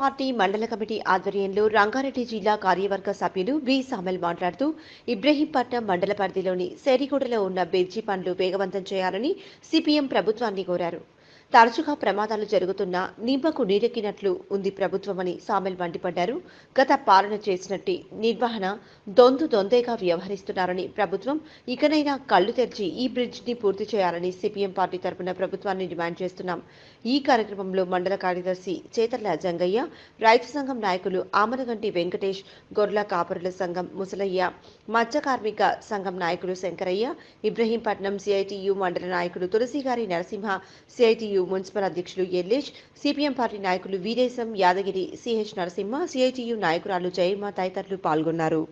Party మండల committee ఆధ్వర్యంలో రంగారెడ్డి జిల్లా కార్యవర్గ సభ్యులు వి సామెల్ మాట్లాడుతూ ఇబ్రహీంపట్నం మండల పరిధిలోని సేరిగూడలో ఉన్న బెర్జీ పనులు వేగవంతం చేయాలని సిపిఎం ప్రభుత్వాన్ని కోరారు. తరచుగా ప్రమాదాలు జరుగుతున్నా నిమ్మకు నీరెక్కినట్లు ఉంది ప్రభుత్వమని సామెల్ మండిపడ్డారు. గత పాలన చేసినట్టు నిర్వహణ దొందేగా వ్యవహరిస్తున్నారని, ప్రభుత్వం ఇకనైనా కళ్లు తెరిచి ఈ బ్రిడ్జిని పూర్తి చేయాలని సిపిఎం పార్టీ తరపున ప్రభుత్వాన్ని డిమాండ్ చేస్తున్నాం. ఈ కార్యక్రమంలో మండల కార్యదర్శి చేతర్ల జంగయ్య, రైతు సంఘం నాయకులు ఆమనగంటి వెంకటేష్, గొర్ల కాపరుల సంఘం ముసలయ్య, మత్స్య కార్మిక సంఘం నాయకులు శంకరయ్య, ఇబ్రహీంపట్నం సిఐటియు మండల నాయకులు తులసిగారి నరసింహ, సిఐటియు మున్సిపల్ అధ్యక్షులు ఎల్లేష్, సిపిఎం పార్టీ నాయకులు వీరేశం, యాదగిరి, సిహెచ్ నరసింహ, సిఐటియు నాయకురాలు జయమ్మ తదితరులు పాల్గొన్నారు.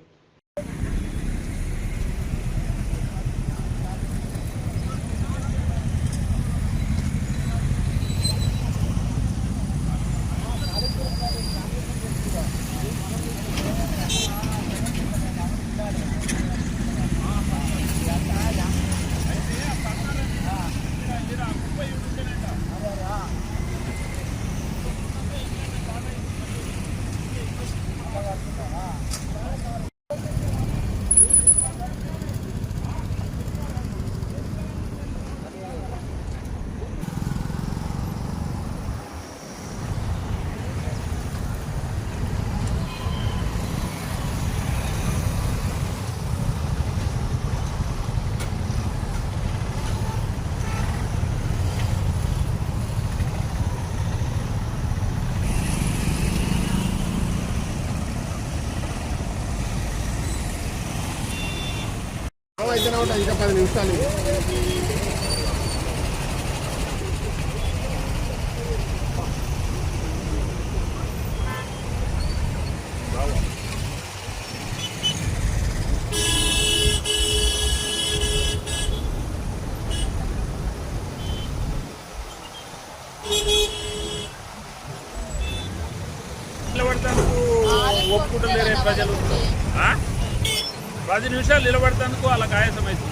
ఇంకా 10 నిమిషాలు నిలబడతానికి ఒప్పుకుంటలేరే ప్రజలు. 10 నిమిషాలు నిలబడతానికి వాళ్ళకి ఆయాసం అవుతుంది.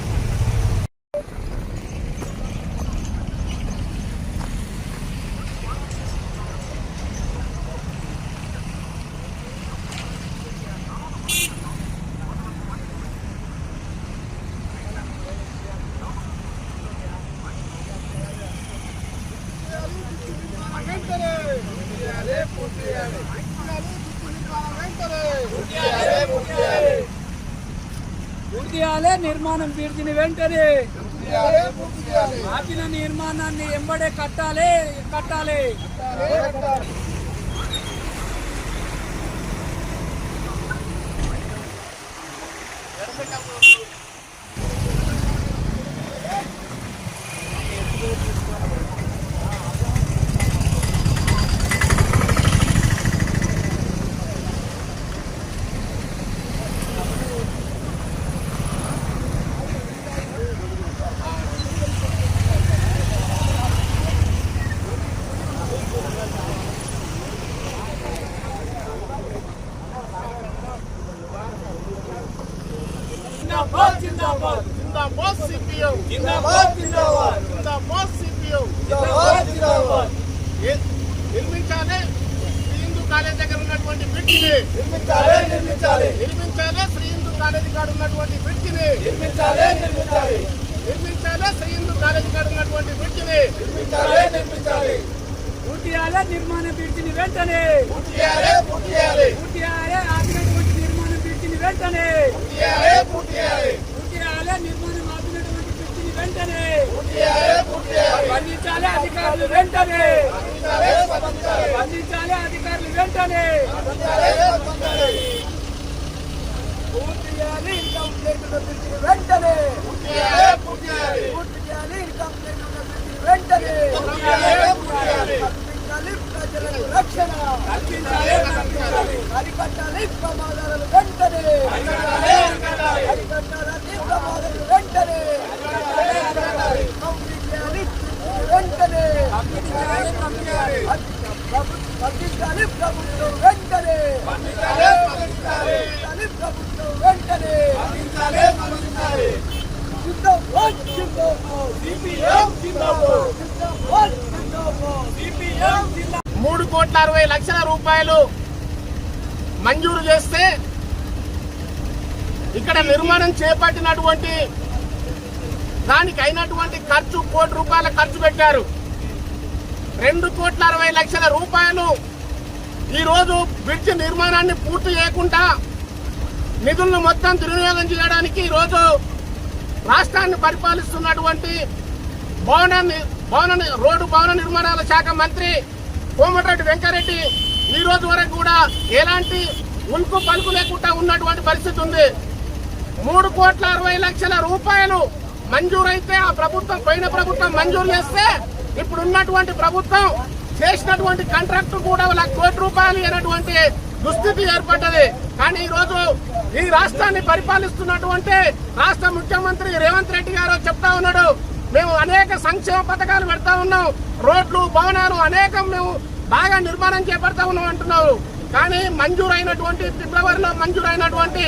పూర్తియాలే నిర్మాణం బ్రిడ్జిని వెంటనే ఆపిన నిర్మాణాన్ని ఎంబడే కట్టాలి. जिंदाबाद सीपीएम जिंदाबाद सीपीएम నిర్మించాలి. శ్రీ హిందూ కాలేజ్ దగ్గర ఉన్నటువంటి బ్రిడ్జిని నిర్మించాలి. శ్రీ హిందూ కాలేజీ కాడ ఉన్నటువంటి బ్రిడ్జిని నిర్మించాలి. శ్రీ హిందూ కాలేజీ కాడ ఉన్నటువంటి బ్రిడ్జిని నిర్మించాలి. పూర్తియాలే నిర్మాణ బ్రిడ్జిని వెంటనే పూర్తియాలే ఆపినటువంటి నిర్మాణ బ్రిడ్జిని వెంటనే పూర్తియాలే నిర్మాణం ఆపినటువంటి బ్రిడ్జిని వెంటనే స్పందించాలి అధికారులు వెంటనే పూర్తియాలి ఇన్కమ్ ప్లేట్ ఉన్న బ్రిడ్జిని వెంటనే పూర్తియాలి ఇన్కమ్ ప్లేట్ ఉన్న బ్రిడ్జిని వెంటనే ప్రజలకు రక్షణ అరికట్టాలి. ప్రమాదాలను వెంటనే అరికట్టాలి. ప్రమాదాలు వెంటనే పంపించాలి. ప్రభుత్వం వెంటనే సిపిఎం జిందాబాద్. 3,60,00,000 రూపాయలు మంజూరు చేస్తే ఇక్కడ నిర్మాణం చేపట్టినటువంటి దానికి అయినటువంటి ఖర్చు ₹1,00,00,000 ఖర్చు పెట్టారు. 2,60,00,000 రూపాయలు ఈరోజు బ్రిడ్జ్ నిర్మాణాన్ని పూర్తి చేయకుండా నిధులను మొత్తం దుర్వినియోగం చేయడానికి ఈరోజు రాష్ట్రాన్ని పరిపాలిస్తున్నటువంటి రోడ్డు భవన నిర్మాణాల శాఖ మంత్రి కోమటిరెడ్డి వెంకరెడ్డి ఈ రోజు వరకు కూడా ఎలాంటి ఉల్కు పలుకు లేకుండా ఉన్నటువంటి పరిస్థితి ఉంది. 3,60,00,000 రూపాయలు మంజూరైతే ఆ ప్రభుత్వం పోయిన ప్రభుత్వం మంజూరు చేస్తే ఇప్పుడు ఉన్నటువంటి ప్రభుత్వం చేసినటువంటి కాంట్రాక్ట్ కూడా ₹1,00,00,000 అనేటువంటి దుస్థితి ఏర్పడ్డది. కానీ ఈ రోజు ఈ రాష్ట్రాన్ని పరిపాలిస్తున్నటువంటి రాష్ట్ర ముఖ్యమంత్రి రేవంత్ రెడ్డి గారు చెప్తా ఉన్నాడు, మేము అనేక సంక్షేమ పథకాలు పెడతా ఉన్నాం, రోడ్లు భవనాలు అనేకం మేము బాగా నిర్మాణం చేపడతా ఉన్నాం అంటున్నారు. కానీ మంజూరైనటువంటి ఫిబ్రవరిలో మంజూరైనటువంటి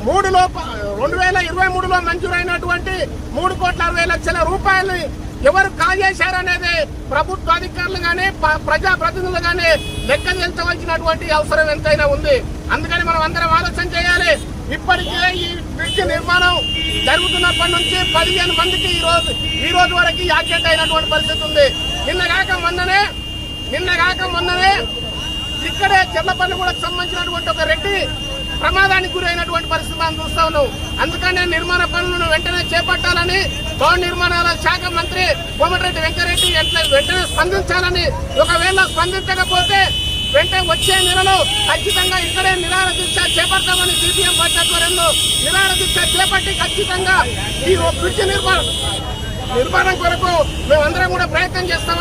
2023లో మంజూరైనటువంటి 3,60,00,000 రూపాయలు ఎవరు కాజేశారనేది ప్రభుత్వ అధికారులు గానీ ప్రజాప్రతినిధులు గానీ లెక్క తెలుసుకోవాల్సినటువంటి అవసరం ఎంతైనా ఉంది. అందుకని మనం అందరం ఆలోచన చేయాలి. ఇప్పటికే ఈ బ్రిడ్జ్ నిర్మాణం జరుగుతున్నప్పటి నుంచి 15 మందికి ఈ రోజు వరకు యాక్సిడెంట్ అయినటువంటి పరిస్థితి ఉంది. నిన్న కాక మొన్ననే ఇక్కడే చెర్లపల్లి కూడా సంబంధించినటువంటి ఒక రెడ్డి ప్రమాదానికి గురైనటువంటి పరిస్థితి మనం చూస్తా ఉన్నాం. అందుకనే నిర్మాణ పనులను వెంటనే చేపట్టాలని భవన నిర్మాణాల శాఖ మంత్రి కోమటిరెడ్డి వెంకరెడ్డి వెంటనే స్పందించాలని, ఒకవేళ స్పందించకపోతే వెంటనే వచ్చే నెలలో ఖచ్చితంగా ఇక్కడే నిరాహార దీక్ష చేపడతామని సిపిఎం పార్టీ ఆధ్వర్యంలో నిరాహార దీక్ష చేపట్టి ఖచ్చితంగా ఈ బ్రిడ్జ్ నిర్మాణం కొరకు మేమందరం కూడా ప్రయత్నం చేస్తాం.